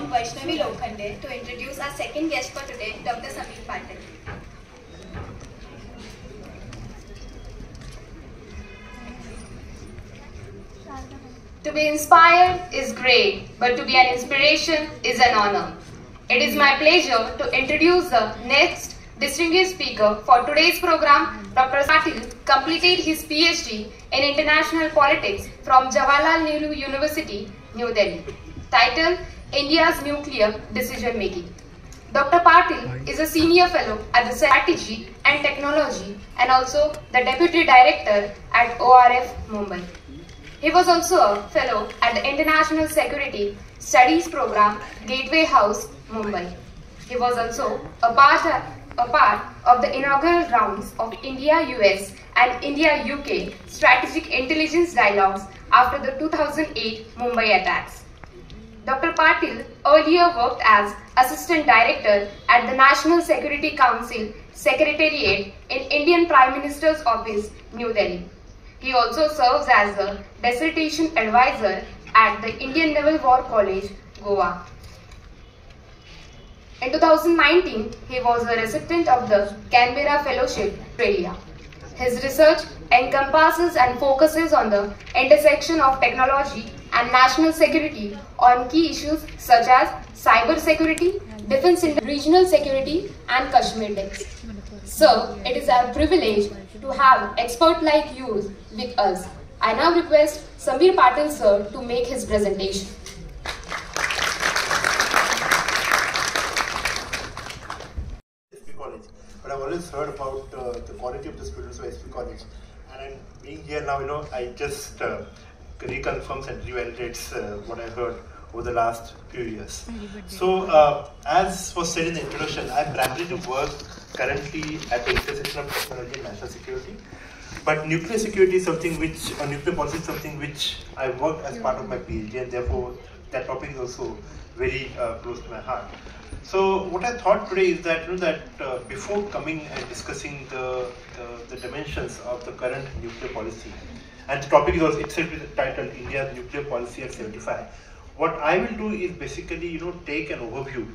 Vaishnavi Lokhande to introduce our second guest for today, Dr. Samir Patil. To be inspired is great, but to be an inspiration is an honor. It is my pleasure to introduce the next distinguished speaker for today's program. Dr. Patil completed his PhD in International Politics from Jawaharlal Nehru University, New Delhi. Title: India's Nuclear Decision Making. Dr. Patil is a senior fellow at the Strategy and Technology and also the Deputy Director at ORF, Mumbai. He was also a fellow at the International Security Studies Program, Gateway House, Mumbai. He was also a part of the inaugural rounds of India-US and India-UK strategic intelligence dialogues after the 2008 Mumbai attacks. Dr. Patil earlier worked as Assistant Director at the National Security Council Secretariat in Indian Prime Minister's Office, New Delhi. He also serves as the dissertation advisor at the Indian Naval War College, Goa. In 2019, he was a recipient of the Canberra Fellowship, Australia. His research encompasses and focuses on the intersection of technology and national security on key issues such as cyber security, defense, regional security, and Kashmir links. Sir, it is our privilege to have expert like you with us. I now request Samir Patil sir to make his presentation. College, but I've always heard about the quality of the students of SP College, and I'm being here now. I just reconfirms and revalidates what I heard over the last few years. So, as was said in the introduction, I primarily work currently at the intersection of technology and national security. But nuclear security is something which, or nuclear policy is something which I worked as part of my PhD, and therefore that topic is also very close to my heart. So what I thought today is that before coming and discussing the dimensions of the current nuclear policy, and the topic is also itself titled India's Nuclear Policy at 75. What I will do is basically take an overview,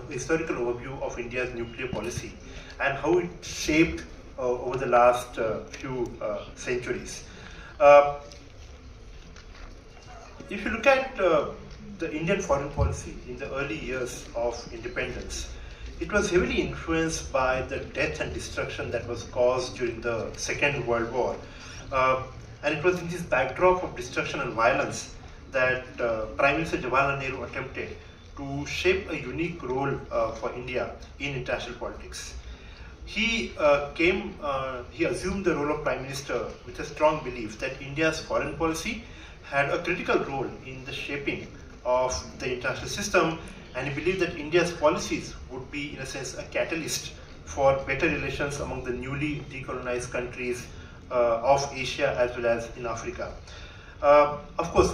historical overview of India's nuclear policy and how it shaped over the last few centuries. If you look at the Indian foreign policy in the early years of independence, it was heavily influenced by the death and destruction that was caused during the Second World War. And it was in this backdrop of destruction and violence that Prime Minister Jawaharlal Nehru attempted to shape a unique role for India in international politics. He assumed the role of Prime Minister with a strong belief that India's foreign policy had a critical role in the shaping of the international system, and he believed that India's policies would be, in a sense, a catalyst for better relations among the newly decolonized countries of Asia as well as in Africa. Of course,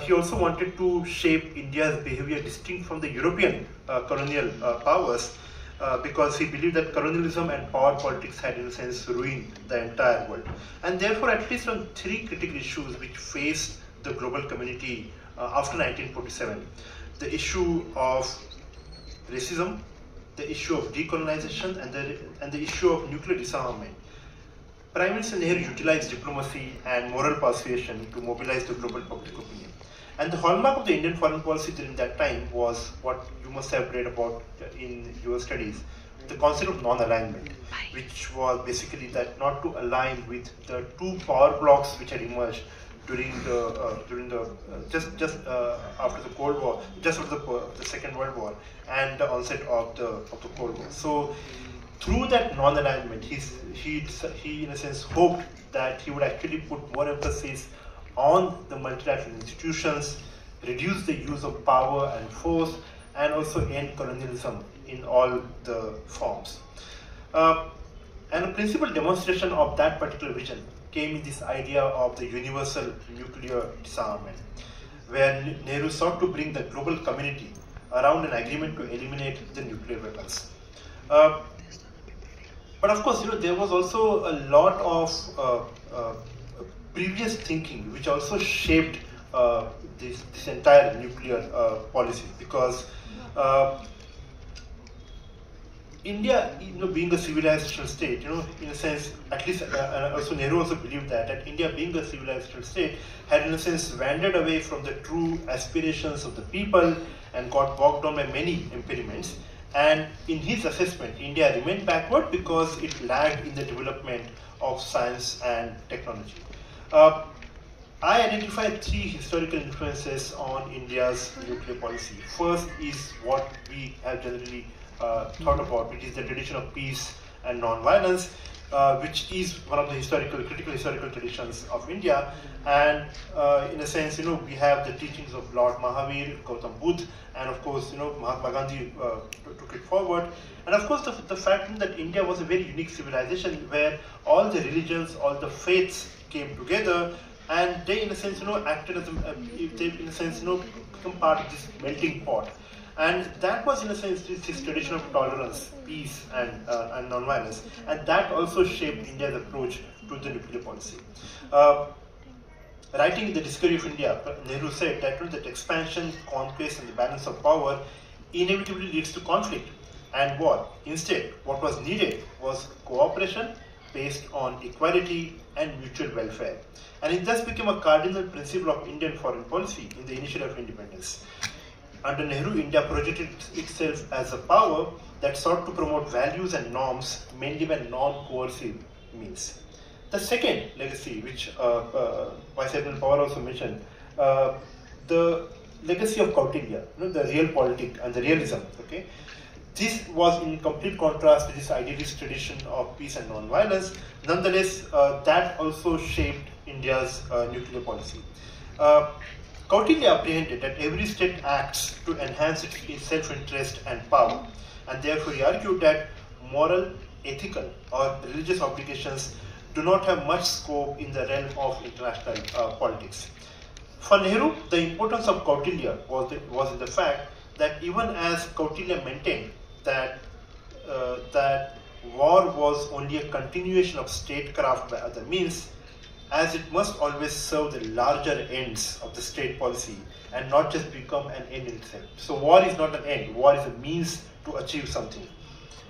he also wanted to shape India's behavior distinct from the European colonial powers because he believed that colonialism and power politics had, in a sense, ruined the entire world. And therefore, at least on three critical issues which faced the global community after 1947, the issue of racism, the issue of decolonization, and the issue of nuclear disarmament, Prime Minister Nehru utilized diplomacy and moral persuasion to mobilize the global public opinion. And the hallmark of the Indian foreign policy during that time was what you must have read about in your studies, the concept of non-alignment, which was basically that not to align with the two power blocks which had emerged during after the Cold War, just after the Second World War, and the onset of the Cold War. So, through that non-alignment, he in a sense hoped that he would actually put more emphasis on the multilateral institutions, reduce the use of power and force, and also end colonialism in all the forms. And a principal demonstration of that particular vision came in this idea of the universal nuclear disarmament, where Nehru sought to bring the global community around an agreement to eliminate the nuclear weapons. But of course, there was also a lot of previous thinking which also shaped this entire nuclear policy, because India, being a civilized state, in a sense, at least, also Nehru also believed that India, being a civilized state, had in a sense wandered away from the true aspirations of the people and got bogged down by many impediments. And in his assessment, India remained backward because it lagged in the development of science and technology. I identified three historical influences on India's nuclear policy. First is what we have generally thought about, which is the tradition of peace and non-violence, which is one of the critical historical traditions of India. And in a sense, we have the teachings of Lord Mahavir, Gautam Buddha, and of course, Mahatma Gandhi took it forward. And of course, the fact that India was a very unique civilization where all the religions, all the faiths came together, and they, in a sense, acted as become part of this melting pot. And that was, in a sense, this tradition of tolerance, peace, and non-violence. And that also shaped India's approach to the nuclear policy. Writing in the Discovery of India, Nehru said that expansion, conquest, and the balance of power inevitably leads to conflict and war. Instead, what was needed was cooperation based on equality and mutual welfare. And it thus became a cardinal principle of Indian foreign policy in the initial of independence. Under Nehru, India projected itself as a power that sought to promote values and norms mainly by non-coercive means. The second legacy, which Vice Admiral Pawar also mentioned, the legacy of Kautilya, the realpolitik and the realism. Okay, this was in complete contrast to this idealist tradition of peace and non-violence. Nonetheless, that also shaped India's nuclear policy. Kautilya apprehended that every state acts to enhance its self-interest and power, and therefore he argued that moral, ethical, or religious obligations do not have much scope in the realm of international politics. For Nehru, the importance of Kautilya was in the fact that even as Kautilya maintained that war was only a continuation of statecraft by other means, as it must always serve the larger ends of the state policy and not just become an end in itself. So war is not an end, war is a means to achieve something.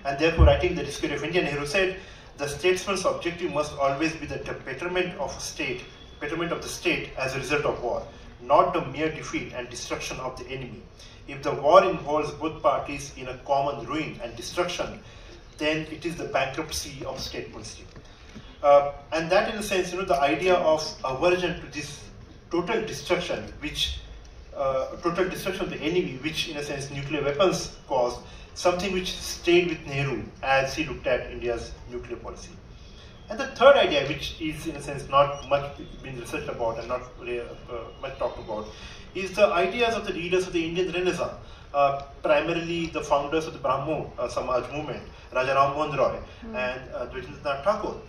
And therefore, writing the Discovery of India, Nehru said, the statesman's objective must always be the betterment of the state as a result of war, not the mere defeat and destruction of the enemy. If the war involves both parties in a common ruin and destruction, then it is the bankruptcy of state policy. And that, in a sense, the idea of aversion to this total destruction, total destruction of the enemy, which, in a sense, nuclear weapons caused, something which stayed with Nehru as he looked at India's nuclear policy. And the third idea, which is, in a sense, not much been researched about and not really, much talked about, is the ideas of the leaders of the Indian Renaissance, primarily the founders of the Brahmo Samaj movement, Raja Ram Mohan Roy and Dwijendranath Tagore.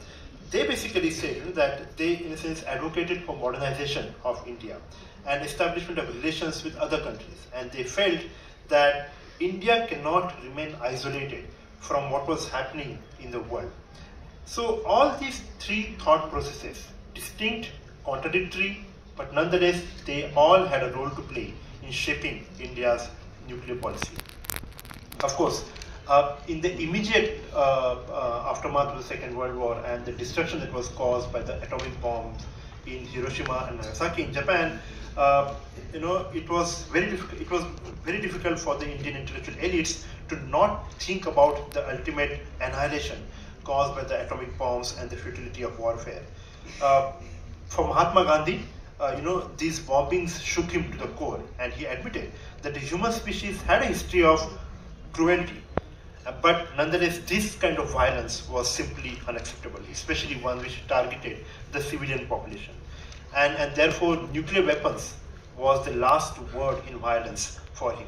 They basically said that they, in a sense, advocated for modernization of India and establishment of relations with other countries. And they felt that India cannot remain isolated from what was happening in the world. So all these three thought processes, distinct, contradictory, but nonetheless, they all had a role to play in shaping India's nuclear policy. Of course, in the immediate aftermath of the Second World War and the destruction that was caused by the atomic bomb in Hiroshima and Nagasaki in Japan, it was very difficult for the Indian intellectual elites to not think about the ultimate annihilation caused by the atomic bombs and the futility of warfare. For Mahatma Gandhi, these bombings shook him to the core, and he admitted that the human species had a history of cruelty. But nonetheless, this kind of violence was simply unacceptable, especially one which targeted the civilian population. And therefore, nuclear weapons was the last word in violence for him.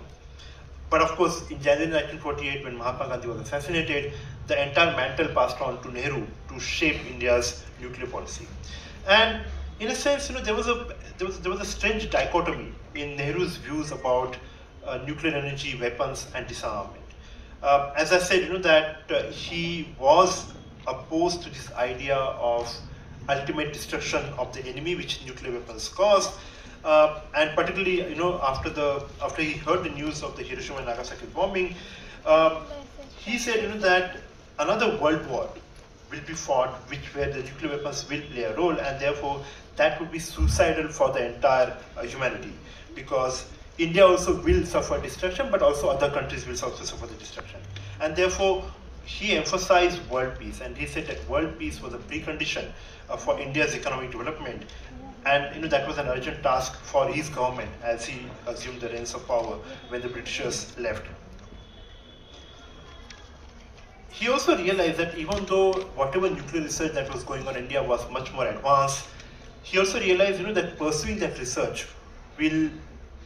But of course, in January 1948, when Mahatma Gandhi was assassinated, the entire mantle passed on to Nehru to shape India's nuclear policy. And in a sense, there was a strange dichotomy in Nehru's views about nuclear energy, weapons, and disarmament. As I said, that he was opposed to this idea of ultimate destruction of the enemy, which nuclear weapons caused. and particularly, after he heard the news of the Hiroshima and Nagasaki bombing, he said, that another world war will be fought, where the nuclear weapons will play a role, and therefore that would be suicidal for the entire humanity, because India also will suffer destruction, but also other countries will also suffer the destruction. And therefore, he emphasized world peace, and he said that world peace was a precondition for India's economic development. And that was an urgent task for his government as he assumed the reins of power when the Britishers left. He also realized that even though whatever nuclear research that was going on in India was much more advanced, he also realized that pursuing that research will,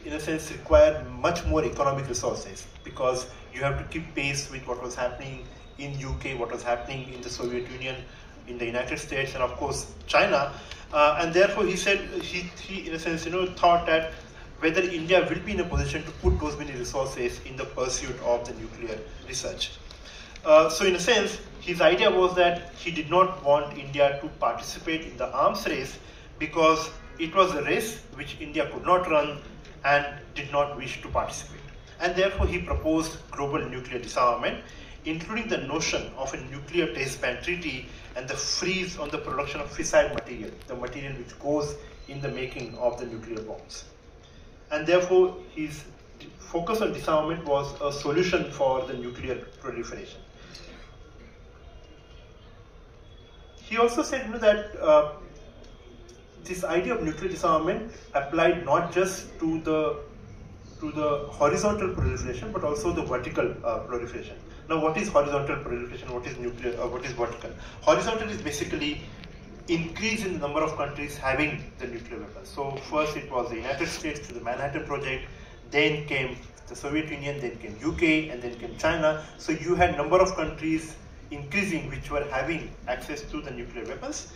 in a sense, require much more economic resources, because you have to keep pace with what was happening in UK, what was happening in the Soviet Union, in the United States, and of course China. And therefore he said, he in a sense, thought that whether India will be in a position to put those many resources in the pursuit of the nuclear research. So in a sense, his idea was that he did not want India to participate in the arms race, because it was a race which India could not run and did not wish to participate. And therefore he proposed global nuclear disarmament, including the notion of a nuclear test ban treaty and the freeze on the production of fissile material, the material which goes in the making of the nuclear bombs. And therefore his focus on disarmament was a solution for the nuclear proliferation. He also said that this idea of nuclear disarmament applied not just to the horizontal proliferation, but also the vertical proliferation. Now, what is horizontal proliferation? What is nuclear? What is vertical? Horizontal is basically increase in the number of countries having the nuclear weapons. So first it was the United States through the Manhattan Project, then came the Soviet Union, then came UK, and then came China. So you had number of countries increasing which were having access to the nuclear weapons,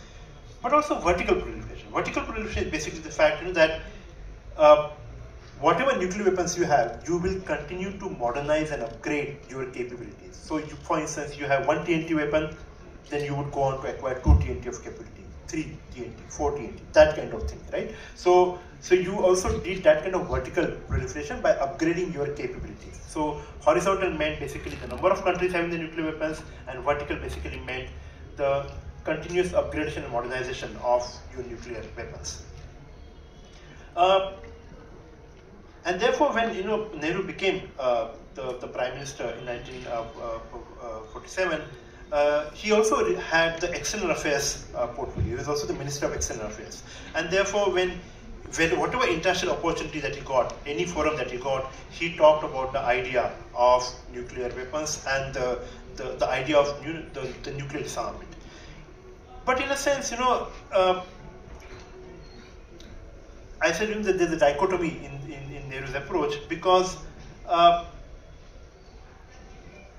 but also vertical proliferation. Vertical proliferation is basically the fact that whatever nuclear weapons you have, you will continue to modernize and upgrade your capabilities. So for instance, you have one TNT weapon, then you would go on to acquire 2 TNT of capability, 3 TNT, 4 TNT, that kind of thing, right? So you also did that kind of vertical proliferation by upgrading your capabilities. So horizontal meant basically the number of countries having the nuclear weapons, and vertical basically meant the continuous upgradation and modernization of your nuclear weapons. And therefore, when Nehru became the Prime Minister in 1947, he also had the External Affairs portfolio. He was also the Minister of External Affairs. And therefore, when whatever international opportunity that he got, any forum that he got, he talked about the idea of nuclear weapons and the idea of the nuclear disarmament. But in a sense, I said that there's a dichotomy in Nehru's approach, because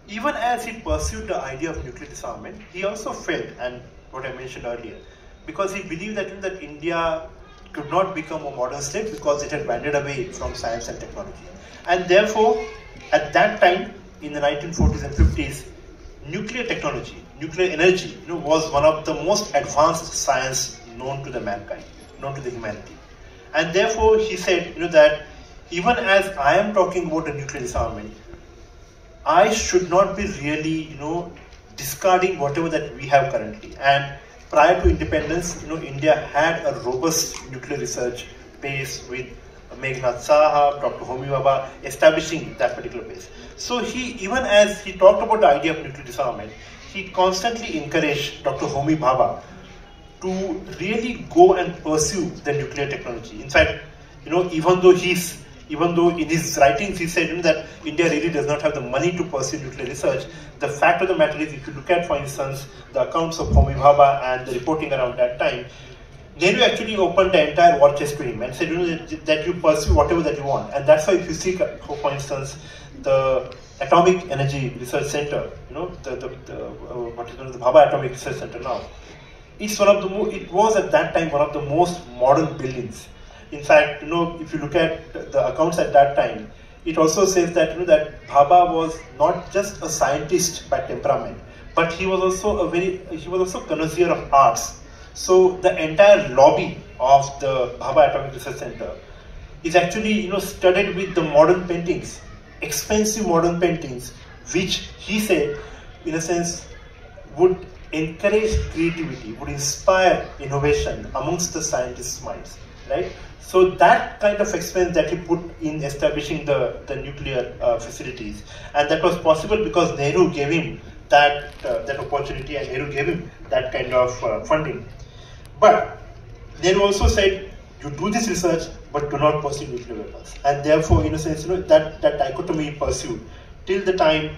even as he pursued the idea of nuclear disarmament, he also felt, and what I mentioned earlier, because he believed that India could not become a modern state because it had wandered away from science and technology. And therefore, at that time, in the 1940s and 50s, nuclear technology, nuclear energy, was one of the most advanced science known to the mankind, known to the humanity. And therefore, he said, that even as I am talking about the nuclear disarmament, I should not be really, discarding whatever that we have currently. And prior to independence, India had a robust nuclear research base with Meghnad Saha, Dr. Homi Bhabha, establishing that particular base. So even as he talked about the idea of nuclear disarmament, he constantly encouraged Dr. Homi Bhabha to really go and pursue the nuclear technology. In fact, even though in his writings he said that India really does not have the money to pursue nuclear research, the fact of the matter is, if you look at, for instance, the accounts of Homi Bhabha and the reporting around that time, Nehru actually opened the entire war chest to him and said, that you pursue whatever that you want. And that's why if you see, for instance, the Atomic Energy Research Center, what is known as the Bhabha Atomic Research Center now, it was at that time one of the most modern buildings. In fact, if you look at the accounts at that time, it also says that that Bhabha was not just a scientist by temperament, but he was also connoisseur of arts. So the entire lobby of the Bhabha Atomic Research Center is actually studded with the modern paintings, expensive modern paintings, which he said, in a sense, would encourage creativity, would inspire innovation amongst the scientists' minds, right? So that kind of expense that he put in establishing the nuclear facilities, and that was possible because Nehru gave him that opportunity, and Nehru gave him that kind of funding. But Nehru also said, you do this research, but do not pursue nuclear weapons. And therefore, in a sense, that dichotomy pursued till the time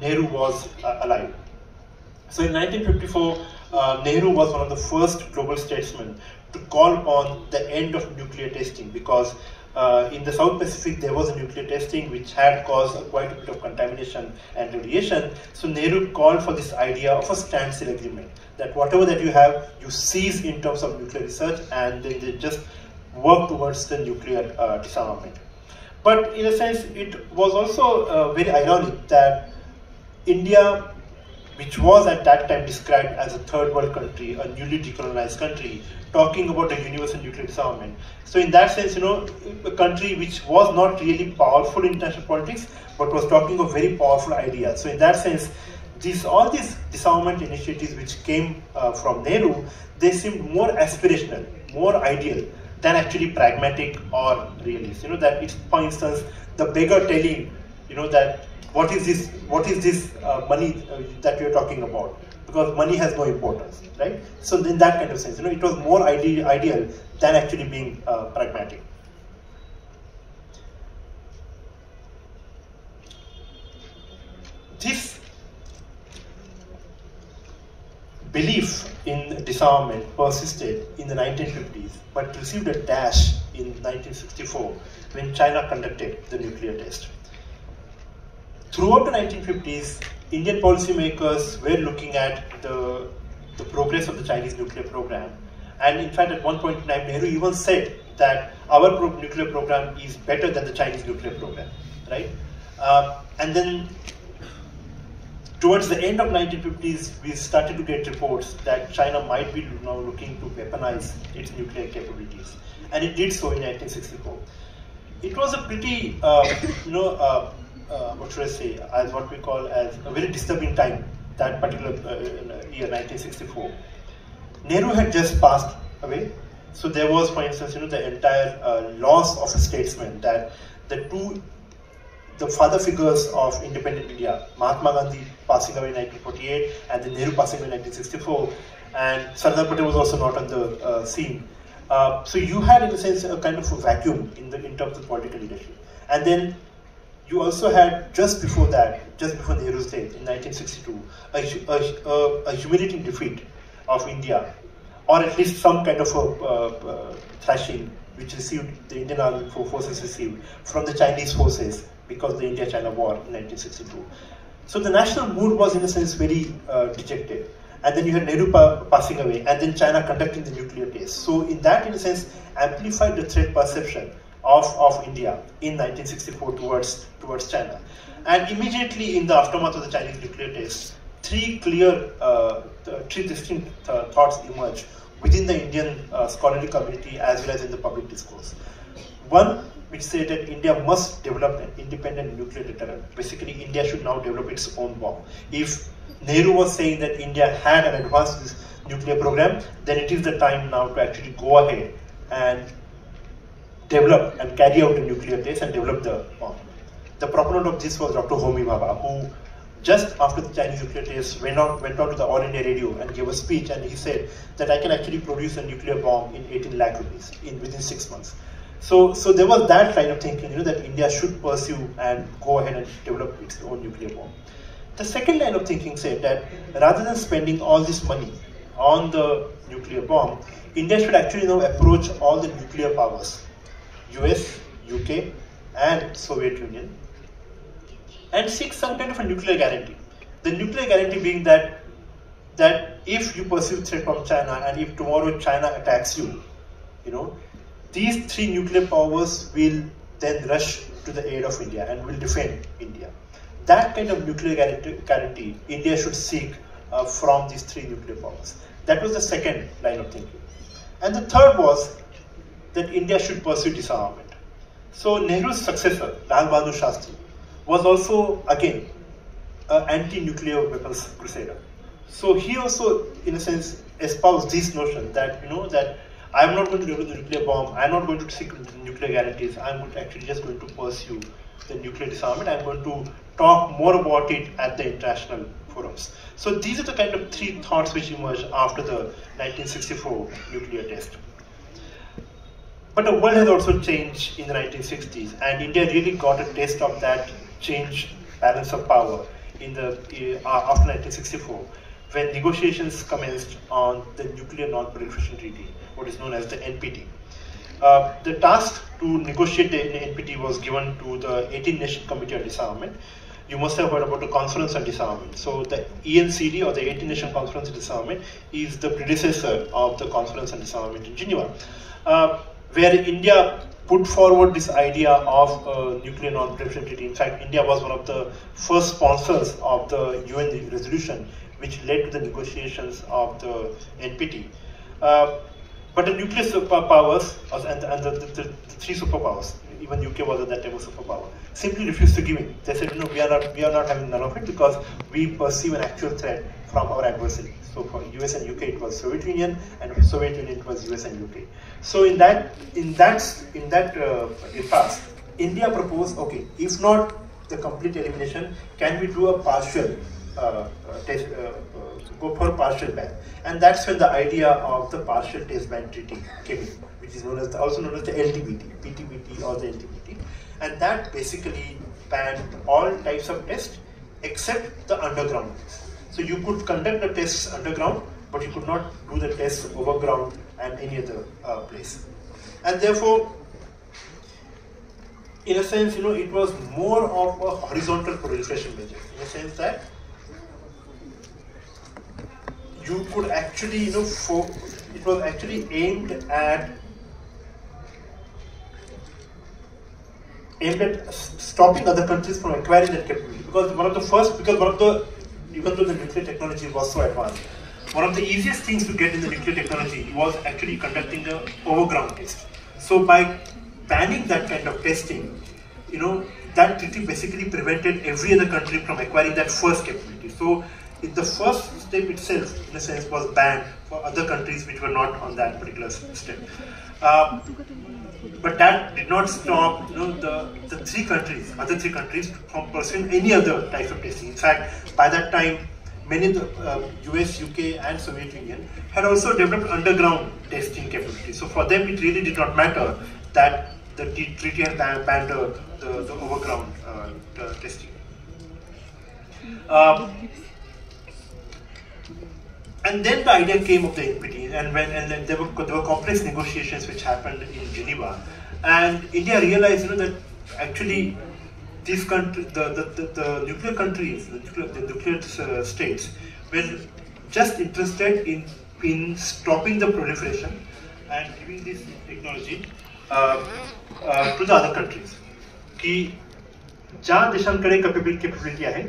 Nehru was alive. So in 1954, Nehru was one of the first global statesmen to call upon the end of nuclear testing, because in the South Pacific there was a nuclear testing which had caused quite a bit of contamination and radiation. So Nehru called for this idea of a standstill agreement, that whatever that you have, you cease in terms of nuclear research, and then they just work towards the nuclear disarmament. But in a sense, it was also very ironic that India, which was at that time described as a third world country, a newly decolonized country, talking about a universal nuclear disarmament. So in that sense, a country which was not really powerful in international politics, but was talking of very powerful ideas. So in that sense, all these disarmament initiatives which came from Nehru, they seemed more aspirational, more ideal than actually pragmatic or realist. That it's, for instance, the beggar telling, that what is this money that we are talking about? Because money has no importance, right? So in that kind of sense, it was more ideal than actually being pragmatic. This belief in disarmament persisted in the 1950s, but received a dash in 1964 when China conducted the nuclear test. Throughout the 1950s, Indian policymakers were looking at the progress of the Chinese nuclear program. And in fact, at one point in time, Nehru even said that our nuclear program is better than the Chinese nuclear program, right? And then towards the end of 1950s, we started to get reports that China might be now looking to weaponize its nuclear capabilities. And it did so in 1964. It was a pretty, what should I say, as what we call as a very disturbing time, that particular year, 1964. Nehru had just passed away. So there was, for instance, the entire loss of a statesman, that the father figures of independent India, Mahatma Gandhi passing away in 1948, and then Nehru passing away in 1964, and Sardar Patel was also not on the scene. So you had, in a sense, a kind of a vacuum in terms of political leadership. And then you also had, just before Nehru's death in 1962, a humiliating defeat of India, or at least some kind of a thrashing which the Indian Armed Forces received from the Chinese forces because of the India-China War in 1962. So the national mood was, in a sense, very dejected. And then you had Nehru passing away, and then China conducting the nuclear test. So in that, in a sense, amplified the threat perception of India in 1964 towards China. And immediately in the aftermath of the Chinese nuclear test, three distinct thoughts emerged within the Indian scholarly community as well as in the public discourse. One, which said that India must develop an independent nuclear deterrent. Basically, India should now develop its own bomb. If Nehru was saying that India had an advanced nuclear program, then it is the time now to actually go ahead and develop and carry out a nuclear test and develop the bomb. The proponent of this was Dr. Homi Bhabha, who just after the Chinese nuclear test went on to the All India Radio and gave a speech, and he said that I can actually produce a nuclear bomb in 18 lakh rupees within 6 months. So there was that line of thinking, that India should pursue and go ahead and develop its own nuclear bomb. The second line of thinking said that rather than spending all this money on the nuclear bomb, India should actually now approach all the nuclear powers, US, UK, and Soviet Union, and seek some kind of a nuclear guarantee. The nuclear guarantee being that if you perceive threat from China, and if tomorrow China attacks you, these three nuclear powers will then rush to the aid of India and will defend India. That kind of nuclear guarantee India should seek from these three nuclear powers. That was the second line of thinking. And the third was that India should pursue disarmament. So Nehru's successor, Lal Bahadur Shastri, was also again an anti-nuclear weapons crusader. So he also, in a sense, espoused this notion that that I am not going to develop the nuclear bomb. I am not going to seek nuclear guarantees. I am actually just going to pursue the nuclear disarmament. I am going to talk more about it at the international forums. So these are the kind of three thoughts which emerged after the 1964 nuclear test. But the world has also changed in the 1960s, and India really got a taste of that changed balance of power in the after 1964, when negotiations commenced on the Nuclear Non-Proliferation Treaty, what is known as the NPT. The task to negotiate the NPT was given to the 18-Nation Committee on Disarmament. You must have heard about the Conference on Disarmament. So the ENCD, or the 18-Nation Conference on Disarmament, is the predecessor of the Conference on Disarmament in Geneva, where India put forward this idea of nuclear non-proliferation treaty. In fact, India was one of the first sponsors of the UN resolution, which led to the negotiations of the NPT. But the nuclear superpowers and the three superpowers, even UK was at that time a superpower, simply refused to give in. They said, no, we are not having none of it because we perceive an actual threat from our adversary. So for US and UK it was Soviet Union, and for Soviet Union it was US and UK. So in that impasse, India proposed, okay, if not the complete elimination, can we do a partial test, go for a partial ban? And that's when the idea of the partial test ban treaty came in, which is also known as the LTBT, PTBT or the LTBT, and that basically banned all types of tests except the underground tests. So you could conduct the tests underground, but you could not do the tests overground and any other place. And therefore, in a sense, it was more of a horizontal proliferation measure, in a sense that you could actually, it was actually aimed at stopping other countries from acquiring that capability. Even though the nuclear technology was so advanced, one of the easiest things to get in the nuclear technology was actually conducting the overground test. So by banning that kind of testing, that treaty basically prevented every other country from acquiring that first capability. So the first step itself, in a sense, was banned for other countries which were not on that particular step. But that did not stop the other three countries from pursuing any other type of testing. In fact, by that time, many of the US, UK and Soviet Union had also developed underground testing capabilities. So for them, it really did not matter that the treaty had banned the overground testing. And then the idea came of the NPT, and then there were complex negotiations which happened in Geneva, and India realized that actually these countries, the nuclear countries, the nuclear states, were just interested in stopping the proliferation and giving this technology to the other countries. की ज्या देशांकडे capability आहे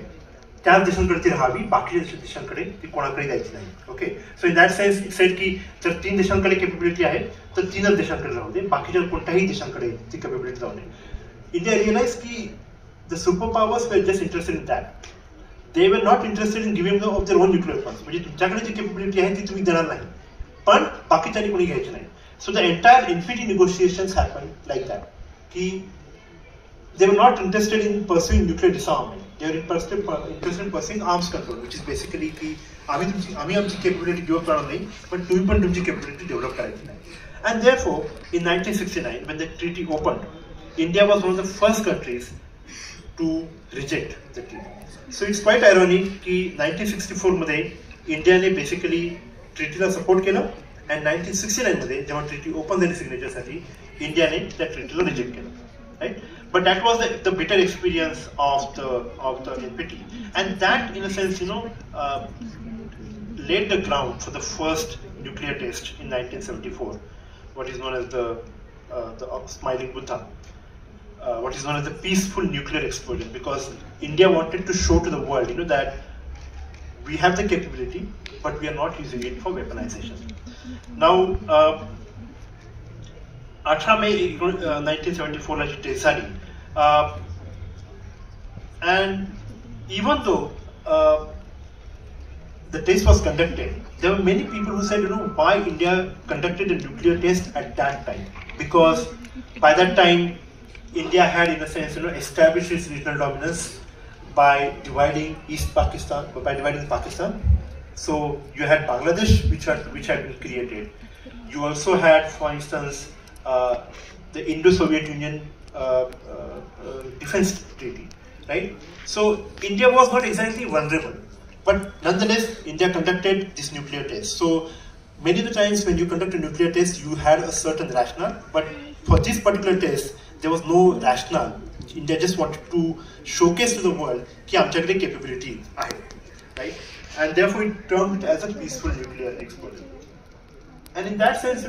त्याच देशांकडे ती राहावी, बाकीच्या देशांकडे ती कोणाकडे जायची नाही. Okay, so in that sense it said की जर 3 देशांकडे कॅपेबिलिटी आहे तर 3च देशांकडे राहू दे, बाकीच्या कोणत्याही देशांकडे ती कॅपेबिलिटी जाऊ नये. इंडिया रिअलाइज की the super powers were just interested in that, they were not interested in giving of their own nuclear weapons. म्हणजे तुमच्याकडे जी कॅपेबिलिटी आहे ती तुम्ही देणार नाही, पण बाकीच्यांनी कोणी घ्यायची नाही. So the entire NPT negotiations happen like that, की they were not interested in pursuing nuclear disarmament. They were interested in pursuing arms control, which is basically की आम्ही आमची capability develop करणार नाही, पण तुम्ही पण तुमची capability develop करायची नाही. And therefore, in 1969, when the treaty opened, India was one of the first countries to reject the treaty. So it's quite ironic की 1964 मध्ये इंडियाने basically treatyला support केलं, and 1969 मध्ये जेव्हा treaty open झाली signature साठी, इंडियाने त्या treatyला reject केलं, right? But that was the bitter experience of the NPT, and that, in a sense, laid the ground for the first nuclear test in 1974, what is known as the Smiling Buddha, what is known as the peaceful nuclear explosion, because India wanted to show to the world, that we have the capability, but we are not using it for weaponization. Now, 18 May 1974 ला test झाली. And even though the test was conducted, there were many people who said, why India conducted a nuclear test at that time? Because by that time, India had, in a sense, established its regional dominance by dividing Pakistan. So you had Bangladesh, which had been created. You also had, for instance, the Indo-Soviet Union defense treaty, right? So India was not exactly vulnerable, but nonetheless, India conducted this nuclear test. So many of the times when you conduct a nuclear test, you had a certain rationale, but for this particular test, there was no rationale. India just wanted to showcase to the world that आमच्याकडे capability आहे, right? And therefore it termed it as a peaceful nuclear explosion. And in that sense,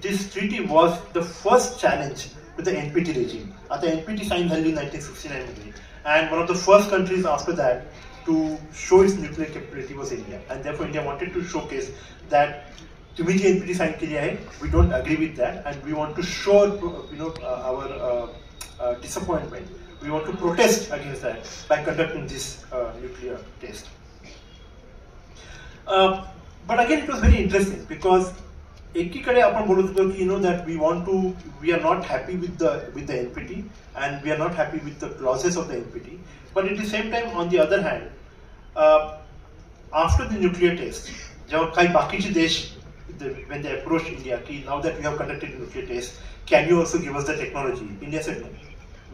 this treaty was the first challenge to the NPT regime. At the NPT signed in 1969, and one of the first countries after that to show its nuclear capability was India. And therefore India wanted to showcase that तुम्ही जी NPT sign केली आहे, we don't agree with that, and we want to show our disappointment. We want to protest against that by conducting this nuclear test. But again, it was very interesting because एकीकडे आपण बोलत होतो की that we are not happy with the NPT and we are not happy with the clauses of the NPT, but at the same time, on the other hand, after the nuclear test, जेव्हा काही बाकीचे देश, when they approached India, ki now that we have conducted a nuclear test, can you also give us the technology? India said no,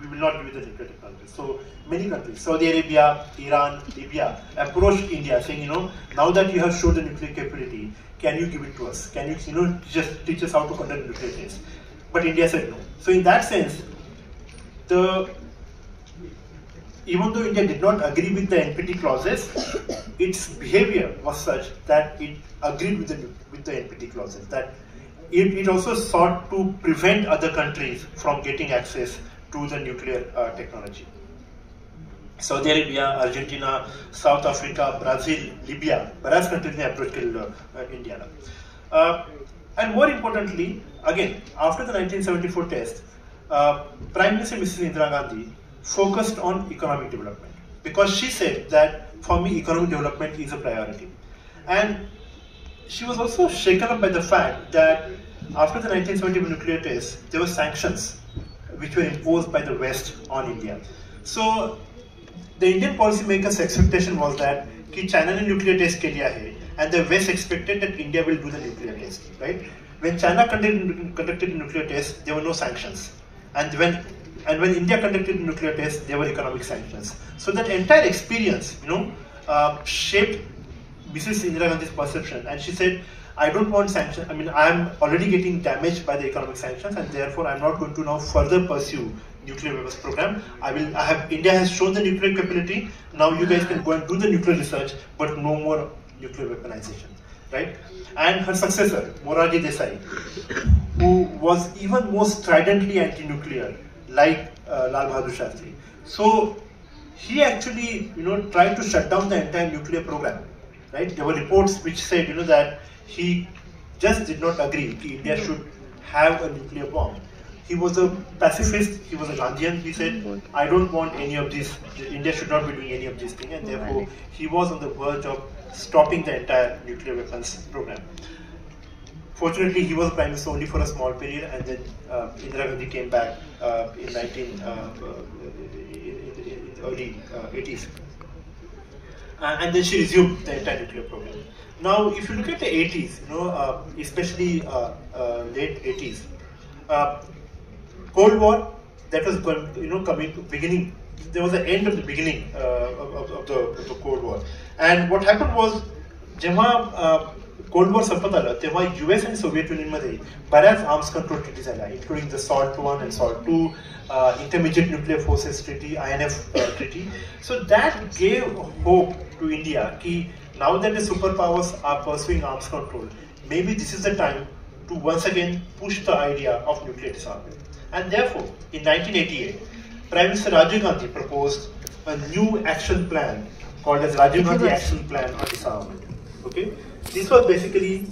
we will not give you the nuclear technology. So many countries, Saudi Arabia, Iran, Libya, approached India saying, now that you have shown the nuclear capability, can you give it to us? Can you, just teach us how to conduct a nuclear test? But India said no. So in that sense, even though India did not agree with the NPT clauses, its behavior was such that it agreed with the NPT clauses. That it also sought to prevent other countries from getting access to the nuclear technology. Saudi Arabia, Argentina, South Africa, Brazil, Libya, बऱ्याच countries approach India. And more importantly, again, after the 1974 test, Prime Minister Mrs. Indira Gandhi focused on economic development because she said that for me economic development is a priority. And she was also shaken up by the fact that after the 1974 nuclear test, there were sanctions which were imposed by the West on India. So the Indian policymakers' expectation was that China ne nuclear test ke liya hai, and the West expected that India will do the nuclear test, right? When China conducted a nuclear test, there were no sanctions, and when India conducted a nuclear test, there were economic sanctions. So that entire experience, shaped Mrs. Indira Gandhi's perception, and she said, I don't want sanctions. I mean, I am already getting damaged by the economic sanctions, and therefore I am not going to now further pursue nuclear weapons program. India has shown the nuclear capability. Now you guys can go and do the nuclear research, but no more nuclear weaponization, right? And her successor, Morarji Desai, who was even more stridently anti-nuclear, like Lal Bahadur Shastri. So he actually, tried to shut down the entire nuclear program, right? There were reports which said, that he just did not agree that India should have a nuclear bomb. He was a pacifist, he was a Gandhian. He said, I don't want any of this, India should not be doing any of these things, and therefore he was on the verge of stopping the entire nuclear weapons program. Fortunately, he was Prime Minister only for a small period, and then Indira Gandhi came back in the early 80s. And then she resumed the entire nuclear program. Now, if you look at the 80s, especially late 80s, Cold War, that was beginning. There was the end of the beginning of the Cold War, and what happened was, जेव्हा Cold War Sampat आलं तेव्हा US and Soviet Union मध्ये बऱ्याच arms control treaties आल्या, including the SALT I and SALT II, Intermediate Nuclear Forces Treaty, INF Treaty. So that gave hope to India कि now that the superpowers are pursuing arms control, maybe this is the time to once again push the idea of nuclear disarmament. And therefore, in 1988, Prime Minister Rajiv Gandhi proposed a new action plan called as Rajiv Gandhi Action Plan on Disarmament. Okay, this was basically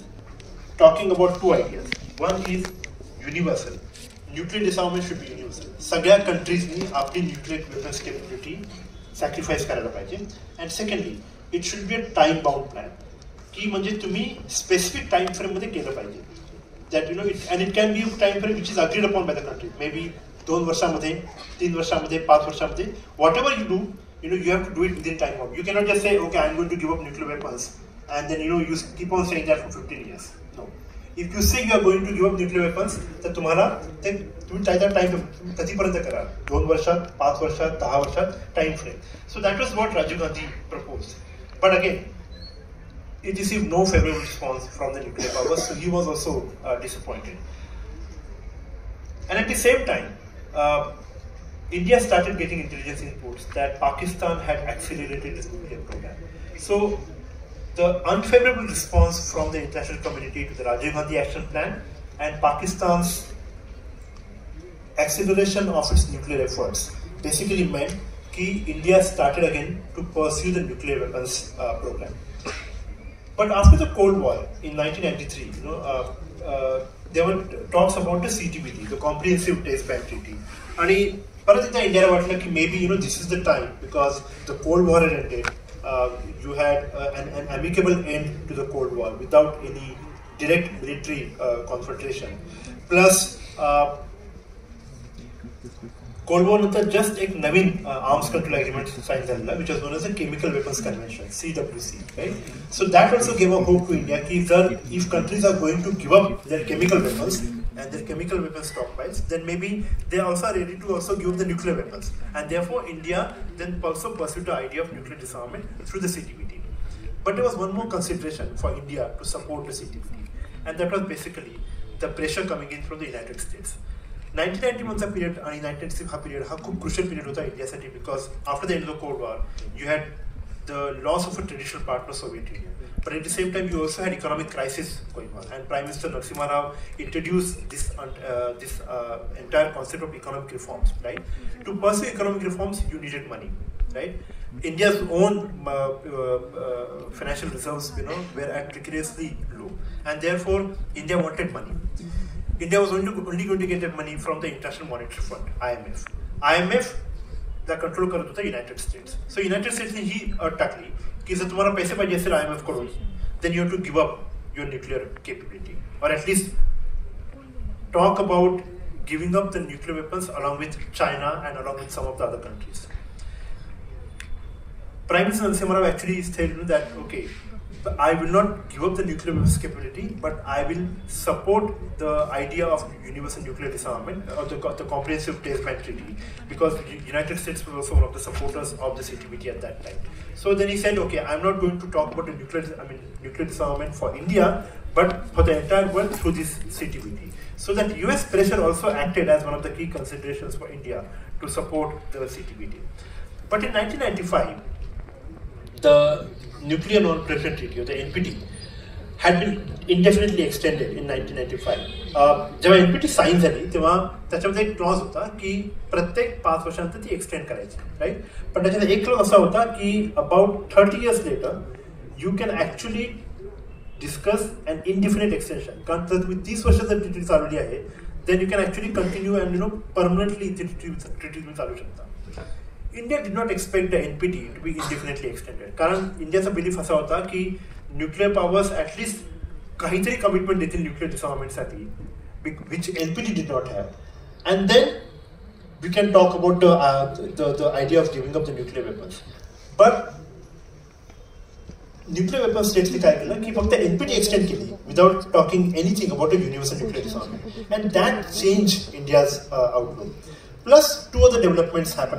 talking about two ideas. One is universal. Nuclear disarmament should be universal. सगळ्या countries आपली nuclear weapons capability sacrifice करायला पाहिजे. And secondly, it should be a time-bound plan. की म्हणजे तुम्ही specific time frame मध्ये केलं पाहिजे. That and it can be a time frame which is agreed upon by the country. Maybe 2 वर्षामध्ये, 3 वर्षामध्ये, 5 वर्षामध्ये, whatever you do, you have to do it within time bound. You cannot just say, okay, I'm going to give up nuclear weapons, and then you keep on saying that for 15 years. No. If you say you are going to give up nuclear weapons, then तुम्हाला तुम्ही त्याचा time कधीपर्यंत करा 2 वर्षात, 5 वर्षात, 10 वर्षात time frame. So that was what Rajiv Gandhi proposed. But again, it received no favorable response from the nuclear powers, so he was also disappointed. And at the same time, India started getting intelligence inputs that Pakistan had accelerated its nuclear program. So the unfavorable response from the international community to the Rajiv Gandhi Action Plan and Pakistan's acceleration of its nuclear efforts basically meant that India started again to pursue the nuclear weapons program. But after the Cold War in 1993, there were talks about the CTBT, the Comprehensive Test Ban Treaty. And परत एकदा इंडियाला वाटलं की maybe this is the time, because the Cold War had ended. You had an amicable end to the Cold War without any direct military confrontation. Plus, Cold War नंतर just एक नवीन arms control agreement signed झालेला, which was known as the Chemical Weapons Convention, CWC, right? So that also gave a hope to India that if countries are going to give up their chemical weapons and their chemical weapons stockpiles, then maybe they also are ready to also give up the nuclear weapons. And therefore, India then also pursued the idea of nuclear disarmament through the CTBT. But there was one more consideration for India to support the CTBT, and that was basically the pressure coming in from the United States. 1991चा period आणि 1996 हा period हा खूप crucial period होता इंडियासाठी, because after the end of the Cold War, you had the loss of a traditional partner, Soviet Union. But at the same time, you also had economic crisis going on, and Prime Minister Narasimha Rao introduced this entire concept of economic reforms. Right? To pursue economic reforms, you needed money. Right? India's own financial reserves, were at precariously low, and therefore India wanted money. India was only going to get that money from the International Monetary Fund, IMF. IMF that control करत होता United States. So United States ने ही अट टाकली की जर तुम्हाला पैसे पाहिजे असेल IMF कडून, then you have to give up your nuclear capability, or at least talk about giving up the nuclear weapons along with China and along with some of the other countries. Prime Minister Narasimha Rao actually said that, okay, I will not give up the nuclear weapons capability, but I will support the idea of universal nuclear disarmament, or the Comprehensive Test Ban Treaty, because the United States was also one of the supporters of the CTBT at that time. So then he said, okay, I'm not going to talk about the nuclear disarmament for India, but for the entire world through this CTBT. So that US pressure also acted as one of the key considerations for India to support the CTBT. But in 1995, the Nuclear Non-Proliferation Treaty, or the NPT, had been indefinitely extended in 1995. जेव्हा NPT sign झाली तेव्हा त्याच्यामध्ये एक clause होता की प्रत्येक 5 वर्षांत ती एक्सटेंड करायची, राईट? पण त्याच्यात एक क्लॉज असा होता की about 30 years later you can actually discuss an indefinite extension. कारण जर तुम्ही 30 वर्ष जर ट्रीटी चालवली आहे, then you can actually continue and permanently treaty तुम्ही चालू शकता. India did not expect the NPT to be indefinitely extended. कारण इंडियाचा बिलीफ असा होता की न्यूक्लियर पॉवर्स ऍटलीस्ट काहीतरी कमिटमेंट देतील nuclear डिसआर्ममेंटसाठी, which NPT did not have, and then we can talk about the idea of giving up the nuclear weapons. But nuclear weapons states काय केलं की फक्त NPT extend केली without talking anything about a universal nuclear disarmament, and that changed India's outlook. Plus, 2 other developments happened